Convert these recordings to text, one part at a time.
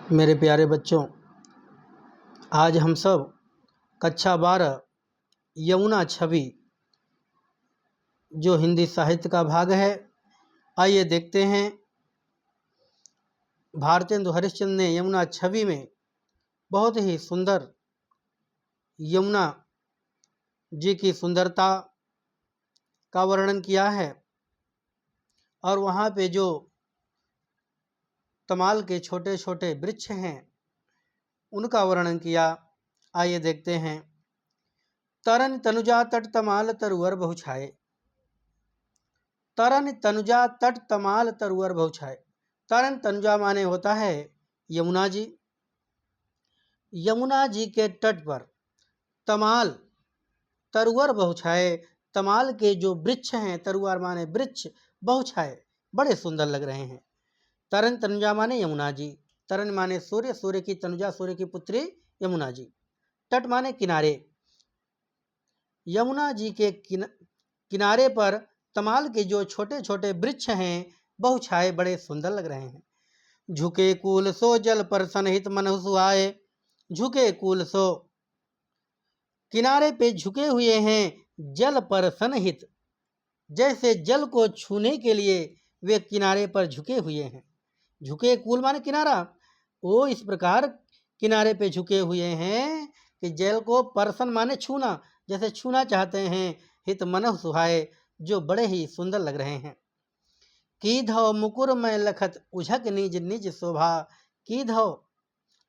मेरे प्यारे बच्चों, आज हम सब कक्षा 12 यमुना छवि जो हिंदी साहित्य का भाग है, आइए देखते हैं। भारतेंदु हरिश्चंद्र ने यमुना छवि में बहुत ही सुंदर यमुना जी की सुंदरता का वर्णन किया है और वहाँ पे जो तमाल के छोटे छोटे वृक्ष हैं उनका वर्णन किया। आइए देखते हैं। तरन तनुजा तट तमाल तरुवर बहुछाए। तरन तनुजा तट तमाल तरुवर बहुछाए। तरन तनुजा माने होता है यमुना जी। यमुना जी के तट पर तमाल तरुवर बहुछाए, तमाल के जो वृक्ष हैं, तरुवर माने वृक्ष, बहुछाए बड़े सुंदर लग रहे हैं। तरन तनुजा माने यमुना जी। तरन माने सूर्य, सूर्य की तनुजा सूर्य की पुत्री यमुना जी। तट माने किनारे। यमुना जी के किनारे पर तमाल के जो छोटे छोटे वृक्ष हैं बहुछाए बड़े सुंदर लग रहे हैं। झुके कूल सो जल पर सनहित मन सुहाए। झुके कूल सो किनारे पे झुके हुए हैं, जल पर सनहित जैसे जल को छूने के लिए वे किनारे पर झुके हुए हैं। झुके कूल माने किनारा, वो इस प्रकार किनारे पे झुके हुए हैं कि जल को परसन माने छूना, जैसे छूना चाहते हैं। हित मन सुहाए, जो बड़े ही सुंदर लग रहे हैं। कीधव मुकुर में लखत उझक निज निज शोभा। कीधव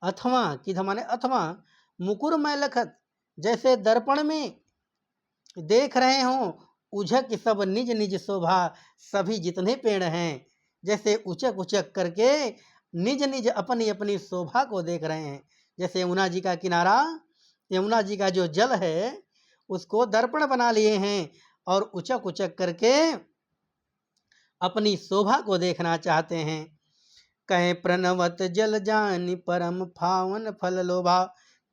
अथवा, कीधव माने अथवा, मुकुर में लखत जैसे दर्पण में देख रहे हों, उझक सब निज निज शोभा, सभी जितने पेड़ हैं जैसे उचक उचक करके निज निज अपनी अपनी शोभा को देख रहे हैं। जैसे यमुना जी का किनारा, यमुना जी का जो जल है उसको दर्पण बना लिए हैं और उचक उचक करके अपनी शोभा को देखना चाहते हैं। कहे प्रणवत जल जानि परम फावन फल लोभा।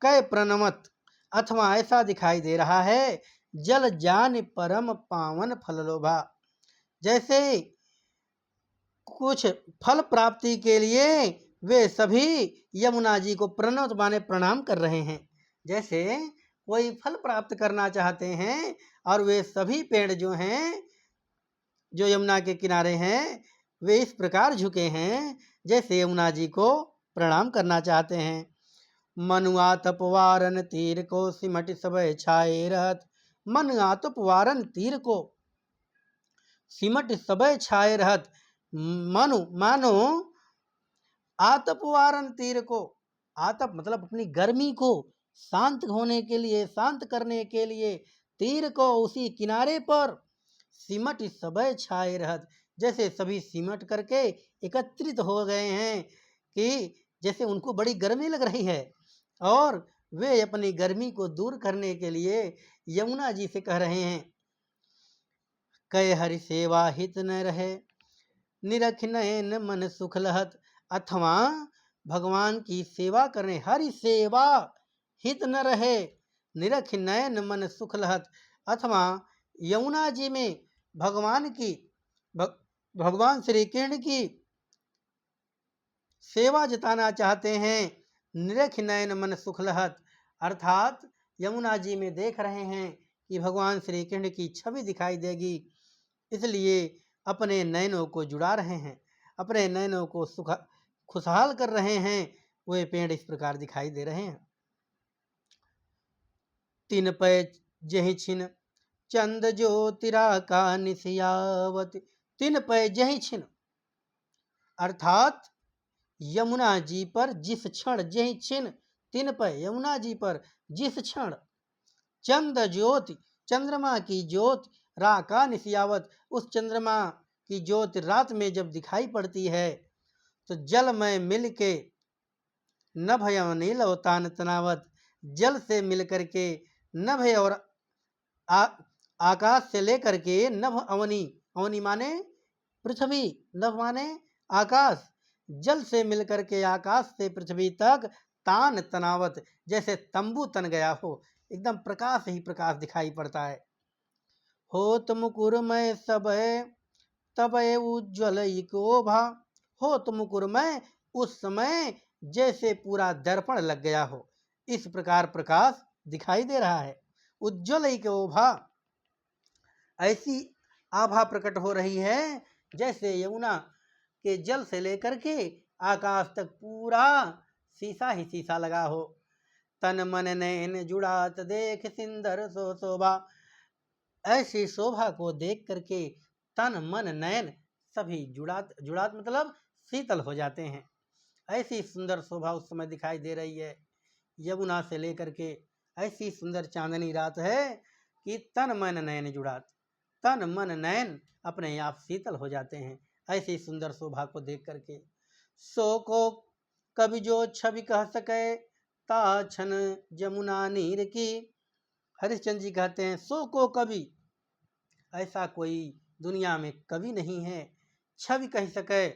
कहे प्रणवत अथवा ऐसा दिखाई दे रहा है, जल जानि परम पावन फल लोभा, जैसे कुछ फल प्राप्ति के लिए वे सभी यमुना जी को प्रणवत माने प्रणाम कर रहे हैं। जैसे कोई फल प्राप्त करना चाहते हैं और वे सभी पेड़ जो हैं जो यमुना के किनारे हैं वे इस प्रकार झुके हैं जैसे यमुना जी को प्रणाम करना चाहते हैं। मनुआ तपवारन तीर को सिमट सब छाए रहत। मनुआ तपवारन तीर को सिमट सब छाए रहत। मनु मानो आतपवारन तीर को, आतप मतलब अपनी गर्मी को शांत होने के लिए, शांत करने के लिए तीर को उसी किनारे पर सिमट सबय छाए रहत, जैसे सभी सिमट करके एकत्रित हो गए हैं कि जैसे उनको बड़ी गर्मी लग रही है और वे अपनी गर्मी को दूर करने के लिए यमुना जी से कह रहे हैं। कह हरि सेवा हित न रहे, निरख नयन मन सुख लहत। अथवा भगवान की सेवा करने, हरि सेवा हित न रहे, निरख नयन मन सुख लहत। अथवा यमुना जी में भगवान की भगवान श्री कृष्ण की सेवा जताना चाहते हैं। निरख नयन मन सुख लहत, अर्थात यमुना जी में देख रहे हैं कि भगवान श्री कृष्ण की छवि दिखाई देगी, इसलिए अपने नयनों को जुड़ा रहे हैं, अपने नयनों को खुशहाल कर रहे हैं। वे पेड़ इस प्रकार दिखाई दे रहे हैं। तीन पै जहि छिन चंद ज्योतिरा का निसियावत। तीन पै जहि छिन, अर्थात यमुना जी पर जिस क्षण, जहि छिन तीन पै, यमुना जी पर जिस क्षण चंद ज्योति, चंद्रमा की ज्योत, रा का निसियावत, उस चंद्रमा की ज्योति रात में जब दिखाई पड़ती है तो जल में मिल के नभ नील अवतान तनावत, जल से मिल करके नभ और आकाश से लेकर के नभ अवनी, अवनी माने पृथ्वी, नभ माने आकाश, जल से मिलकर के आकाश से पृथ्वी तक तान तनावत, जैसे तंबू तन गया हो, एकदम प्रकाश ही प्रकाश दिखाई पड़ता है। होत मुकुरमय सब तब उज्ज्वल को भा। होत मुकुरमय, उस समय जैसे पूरा दर्पण लग गया हो, इस प्रकार प्रकाश दिखाई दे रहा है। उज्ज्वल एक ओभा, ऐसी आभा प्रकट हो रही है जैसे यमुना के जल से लेकर के आकाश तक पूरा शीशा ही शीशा लगा हो। तन मन नैन जुड़ात देख सिंदर सो शोभा, ऐसी शोभा को देख करके तन मन नयन सभी जुड़ात, जुड़ात मतलब शीतल हो जाते हैं। ऐसी सुंदर शोभा उस समय दिखाई दे रही है यमुना से लेकर के। ऐसी सुंदर चांदनी रात है कि तन मन नयन जुड़ात, तन मन नयन अपने आप शीतल हो जाते हैं ऐसी सुंदर शोभा को देख करके। सो को कवि जो छवि कह सके, ता छन जमुना नीर की। हरिश्चंद्र जी कहते हैं सो को कवि, ऐसा कोई दुनिया में कवि नहीं है छवि कह सके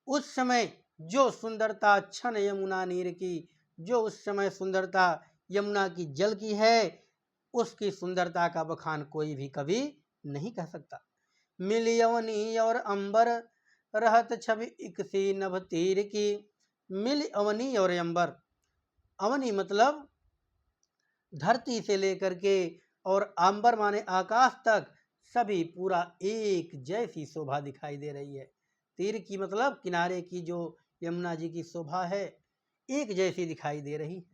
उस समय जो सुंदरता छन यमुना नीर की, जो उस समय सुंदरता यमुना की जल की है, उसकी सुंदरता का बखान कोई भी कवि नहीं कह सकता। मिली अवनी और अंबर रहत छवि इकसी नभ तीर की। मिली अवनी और अंबर, अवनी मतलब धरती से लेकर के और अंबर माने आकाश तक सभी पूरा एक जैसी शोभा दिखाई दे रही है। तीर की मतलब किनारे की जो यमुना जी की शोभा है एक जैसी दिखाई दे रही है।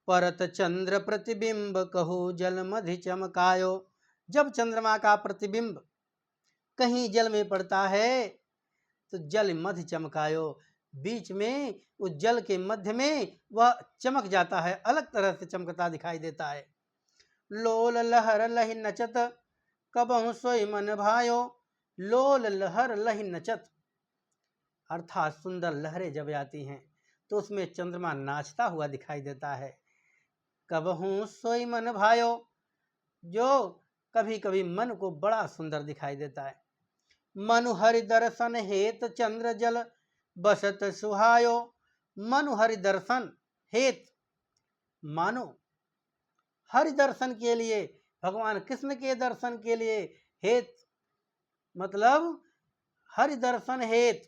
परत चंद्र प्रतिबिंब कहो जल मधि चमकायो। जब चंद्रमा का प्रतिबिंब कहीं जल में पड़ता है तो जल मधि चमकायो, बीच में उस जल के मध्य में वह चमक जाता है, अलग तरह से चमकता दिखाई देता है। लोल लहर लहि नचत कबहु सोई मन भायो। लोल लहर लहि नचत अर्थात सुंदर लहरें जब आती हैं तो उसमें चंद्रमा नाचता हुआ दिखाई देता है। कबहु सोई मन भायो, जो कभी कभी मन को बड़ा सुंदर दिखाई देता है। मनुहरि दर्शन हेत चंद्र जल बसत सुहायो। मनुहरि दर्शन हेत, मानो हरि दर्शन के लिए, भगवान कृष्ण के दर्शन के लिए, हेत मतलब हरि दर्शन हेत,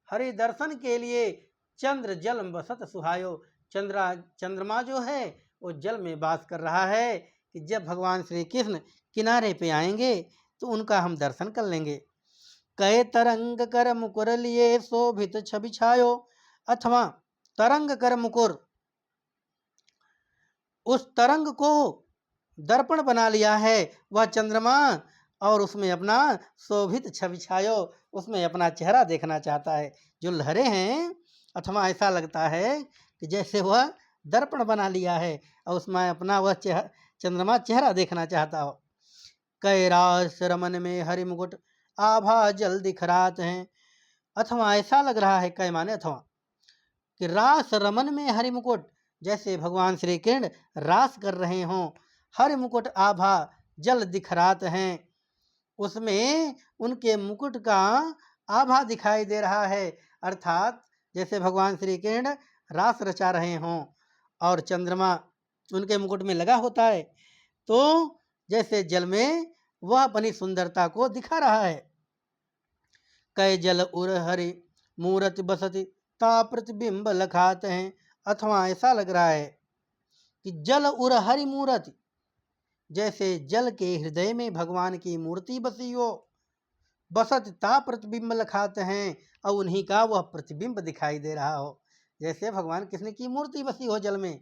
हरि दर्शन के लिए चंद्र जल बसत सुहायो। चंद्रमा जो है वो जल में वास कर रहा है कि जब भगवान श्री कृष्ण किनारे पे आएंगे तो उनका हम दर्शन कर लेंगे। कै तरंग कर मुकुर लिए शोभित छवि छायो। अथवा तरंग कर मुकुर, उस तरंग को दर्पण बना लिया है वह चंद्रमा और उसमें अपना शोभित छवि छायो, उसमें अपना चेहरा देखना चाहता है। जो लहरें हैं अथवा ऐसा लगता है कि जैसे वह दर्पण बना लिया है और उसमें अपना वह चंद्रमा चेहरा देखना चाहता हो। कैरास रमन में हरि मुकुट आभा जल दिखरात हैं। अथवा ऐसा लग रहा है, कै माने अथवा, कि रास रमन में हरि मुकुट, जैसे भगवान श्री कृष्ण रास कर रहे हों, हरि मुकुट आभा जल दिखरात हैं, उसमें उनके मुकुट का आभा दिखाई दे रहा है। अर्थात जैसे भगवान श्री कृष्ण रास रचा रहे हों और चंद्रमा उनके मुकुट में लगा होता है, तो जैसे जल में वह अपनी सुंदरता को दिखा रहा है। कै जल उर हरि मूरति बसति ता प्रतिबिंब लखात हैं। अथवा ऐसा लग रहा है कि जल उर हरि मूरति, जैसे जल के हृदय में भगवान की मूर्ति बसी हो, बसत ता प्रतिबिंब लखाते हैं और उन्हीं का वह प्रतिबिंब दिखाई दे रहा हो। जैसे भगवान कृष्ण की मूर्ति बसी हो जल में,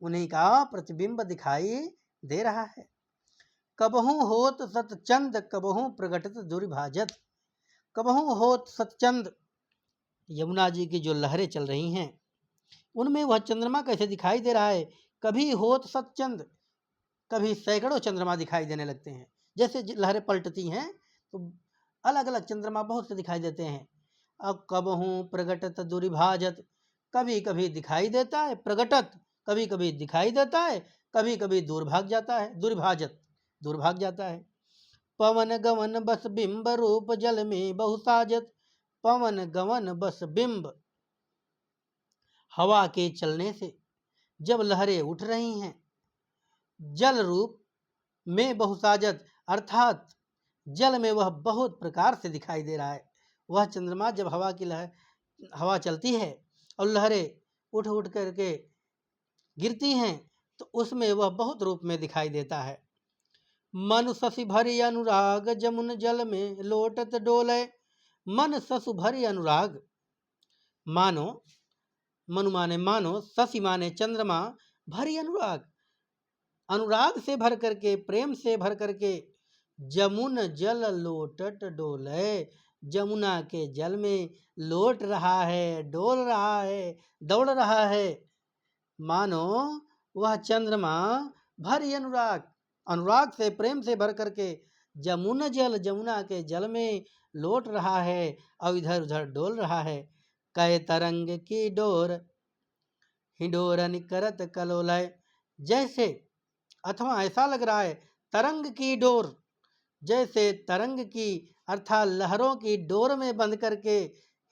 उन्हीं का प्रतिबिंब दिखाई दे रहा है। कबहू होत सतचंद कबहू प्रगटत दुर्भाजत। कबहू होत सतचंद, यमुना जी की जो लहरें चल रही हैं उनमें वह चंद्रमा कैसे दिखाई दे रहा है। कभी होत सतचंद, कभी सैकड़ों चंद्रमा दिखाई देने लगते हैं। जैसे लहरें पलटती हैं तो अलग अलग चंद्रमा बहुत से दिखाई देते हैं। अब कबहू प्रगटत दुर्भाजत, कभी कभी दिखाई देता है प्रगटत, कभी कभी दिखाई देता है, कभी कभी दूर भाग जाता है, दुर्भाजत दूर भाग जाता है। पवन गवन बस बिंब रूप जल में बहुसाजत। पवन गवन बस बिंब, हवा के चलने से जब लहरें उठ रही हैं, जल रूप में बहुसाजत अर्थात जल में वह बहुत प्रकार से दिखाई दे रहा है, वह चंद्रमा जब हवा चलती है और लहरें उठ उठ करके गिरती हैं तो उसमें वह बहुत रूप में दिखाई देता है। मन शशि भरी अनुराग जमुन जल में लोटत डोले। मन शशु भरी अनुराग, मानो, मनु माने मानो, शशि माने चंद्रमा, भरी अनुराग, अनुराग से भर करके, प्रेम से भर करके, जमुन जल लोटट डोले, जमुना के जल में लोट रहा है, डोल रहा है, दौड़ रहा है। मानो वह चंद्रमा भरी अनुराग, अनुराग से, प्रेम से भर करके जमुन जल, जमुना के जल में लोट रहा है और इधर उधर डोल रहा है। कै तरंग की डोर हिडोरन करत कलोलय, जैसे, अथवा ऐसा लग रहा है तरंग की डोर, जैसे तरंग की अर्थात लहरों की डोर में बंध करके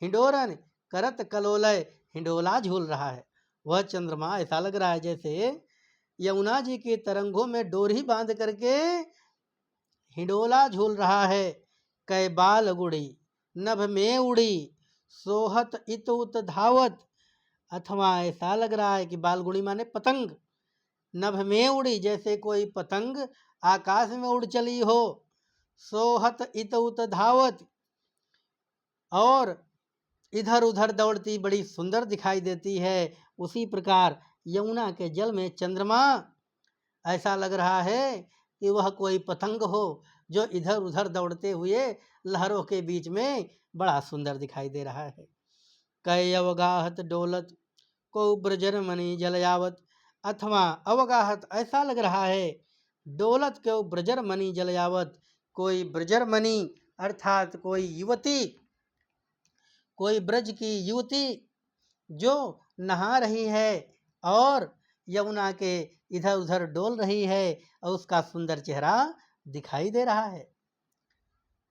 हिडोरन करत कलोलय, हिडोला झूल रहा है। वह चंद्रमा ऐसा लग रहा है जैसे यमुना जी की तरंगों में डोरी बांध करके हिडोला झूल रहा है। कै बाल गुड़ी नभ में उड़ी सोहत इत उत धावत, अथवा ऐसा लग रहा है कि बालगुड़ी माने पतंग, नभ में उड़ी जैसे कोई पतंग आकाश में उड़ चली हो, सोहत इत उत धावत, और इधर उधर दौड़ती बड़ी सुंदर दिखाई देती है। उसी प्रकार यमुना के जल में चंद्रमा ऐसा लग रहा है कि वह कोई पतंग हो जो इधर उधर दौड़ते हुए लहरों के बीच में बड़ा सुंदर दिखाई दे रहा है। कै अवगाहत डोलत को ब्रजर मणि जलयावत, अथवा अवगाहत ऐसा लग रहा है डोलत के ब्रजर मणि जलयावत, कोई ब्रजर मणि अर्थात कोई युवती, कोई ब्रज की युवती जो नहा रही है और यमुना के इधर उधर डोल रही है और उसका सुंदर चेहरा दिखाई दे रहा है।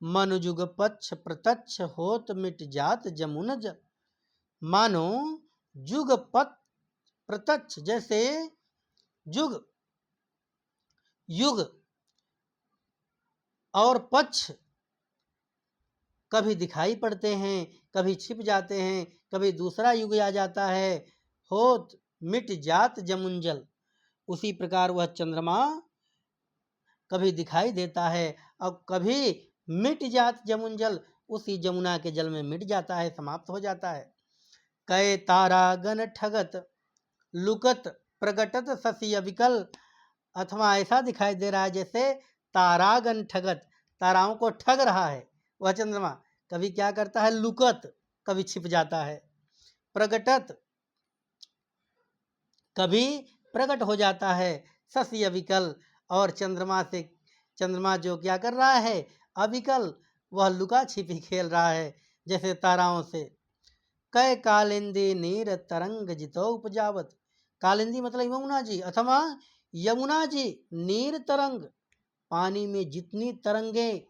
मनुजुग पक्ष प्रत्यक्ष होत मिट जात जमुन जल, मानो जुग पथ प्रत्यक्ष, जैसे जुग, युग और पक्ष कभी दिखाई पड़ते हैं, कभी छिप जाते हैं, कभी दूसरा युग आ जाता है। होत मिट जात जमुन जल, उसी प्रकार वह चंद्रमा कभी दिखाई देता है और कभी मिट जात जमुन जल, उसी जमुना के जल में मिट जाता है, समाप्त हो जाता है। कै तारागन ठगत लुकत प्रगटत शशि अविकल, अथवा ऐसा दिखाई दे रहा है जैसे तारागन ठगत, ताराओं को ठग रहा है वह चंद्रमा। कभी क्या करता है लुकत, कभी छिप जाता है, प्रगटत कभी प्रकट हो जाता है, शशि अविकल, और चंद्रमा जो क्या कर रहा है अविकल, वह लुका छिपी खेल रहा है जैसे ताराओं से। कै कालिंदी नीर तरंग जितो उपजावत, कालिंदी मतलब यमुना जी, अथवा यमुना जी नीर तरंग, पानी में जितनी तरंगें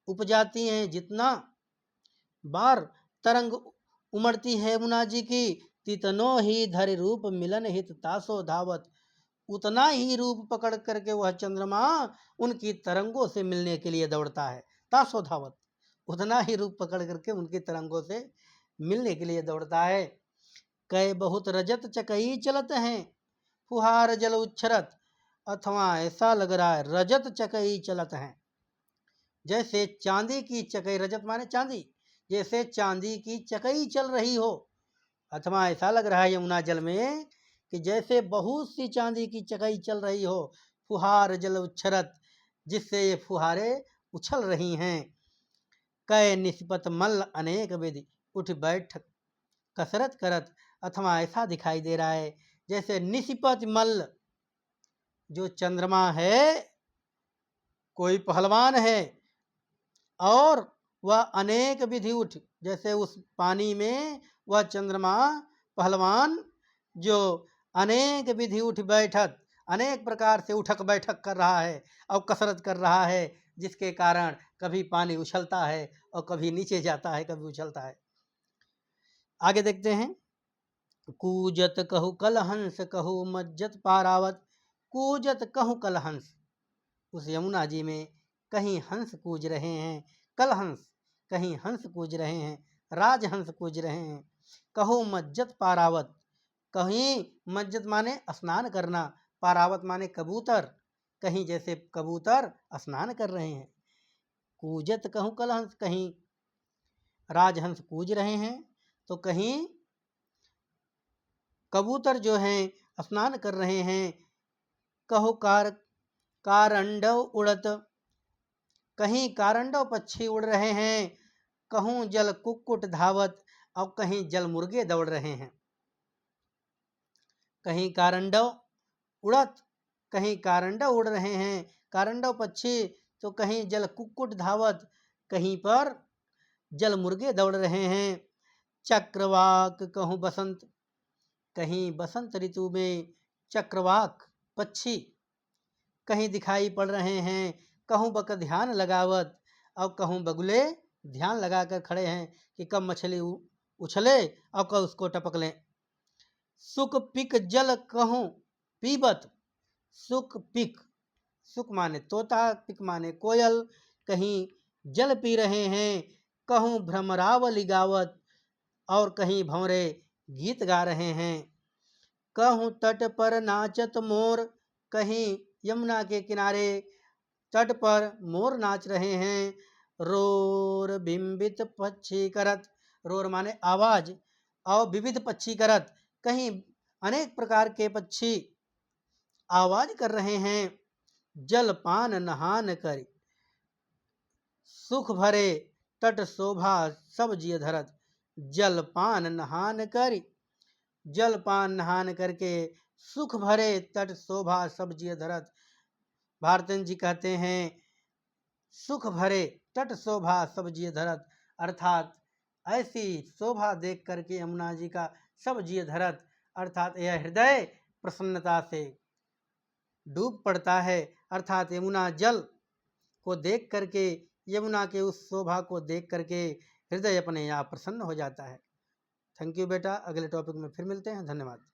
उपजाती हैं, जितना बार तरंग उमड़ती है यमुना जी की, तितनो ही धरि रूप मिलन हित तासो धावत, उतना ही रूप पकड़ करके वह चंद्रमा उनकी तरंगों से मिलने के लिए दौड़ता है। तासो धावत, उतना ही रूप पकड़ करके उनकी तरंगों से मिलने के लिए दौड़ता है। कै बहुत रजत चकई चलत हैं फुहार जल उच्छरत, अथवा ऐसा लग रहा है रजत चकई चलत हैं, जैसे चांदी की चकई, रजत माने चांदी, जैसे चांदी की चकई चल रही हो, अथवा ऐसा लग रहा है यमुना जल में कि जैसे बहुत सी चांदी की चकई चल रही हो, फुहार जल उच्छरत, जिससे ये फुहारे उछल रही हैं। कै निस्पत मल्ल अनेक विधि उठ बैठ कसरत करत, अथवा ऐसा दिखाई दे रहा है जैसे निस्पत मल्ल, जो चंद्रमा है कोई पहलवान है और वह अनेक विधि उठ, जैसे उस पानी में वह चंद्रमा पहलवान जो अनेक विधि उठ बैठक, अनेक प्रकार से उठक बैठक कर रहा है और कसरत कर रहा है, जिसके कारण कभी पानी उछलता है और कभी नीचे जाता है, कभी उछलता है। आगे देखते हैं। कूजत कहु कल हंस कहु मज्जत पारावत, कूजत कहु कल हंस, उस यमुना जी में कहीं हंस कूज रहे हैं, कल हंस कहीं हंस कूज रहे हैं, राजहंस कूज रहे हैं। कहो मज्जत पारावत, कहीं मज्जत माने स्नान करना, पारावत माने कबूतर, कहीं जैसे कबूतर स्नान कर रहे हैं। कूजत कहूँ कलहंस, कहीं राजहंस कूज रहे हैं तो कहीं कबूतर जो हैं स्नान कर रहे हैं। कहो कारंडव उड़त, कहीं कारंडव पक्षी उड़ रहे हैं, कहूँ जल कुक्कुट धावत, और कहीं जल मुर्गे दौड़ रहे हैं। कहीं कारंडव उड़त, कहीं कारंडव उड़ रहे हैं, कारंडव पक्षी, तो कहीं जल कुक्कुट धावत, कहीं पर जल मुर्गे दौड़ रहे हैं। चक्रवाक कहूँ बसंत, कहीं बसंत ऋतु में चक्रवाक पक्षी कहीं दिखाई पड़ रहे हैं, कहूँ बक ध्यान लगावत, और कहूँ बगुले ध्यान लगाकर खड़े हैं कि कब मछली उछले और कब उसको टपक लें। सुख पिक जल कहूँ पीबत, सुख पिक, सुख माने तोता, पिक माने कोयल, कहीं जल पी रहे हैं, कहूँ भ्रमरावली गावत, और कहीं भंवरे गीत गा रहे हैं। कहूँ तट पर नाचत मोर, कहीं यमुना के किनारे तट पर मोर नाच रहे हैं। रोर बिंबित पक्षी करत, रोर माने आवाज, और विविध पक्षी करत, कहीं अनेक प्रकार के पक्षी आवाज कर रहे हैं। जलपान नहान कर, सुख भरे तट शोभा सब जिय धरत। जलपान नहान कर, जलपान नहान करके सुख भरे तट शोभा सब जिय धरत। भारतन जी कहते हैं सुख भरे तट शोभा सब जिय धरत, अर्थात ऐसी शोभा देख करके यमुना जी का सब जिय धरत, अर्थात यह हृदय प्रसन्नता से डूब पड़ता है। अर्थात यमुना जल को देख करके, यमुना के उस शोभा को देख करके हृदय अपने आप प्रसन्न हो जाता है। थैंक यू बेटा, अगले टॉपिक में फिर मिलते हैं। धन्यवाद।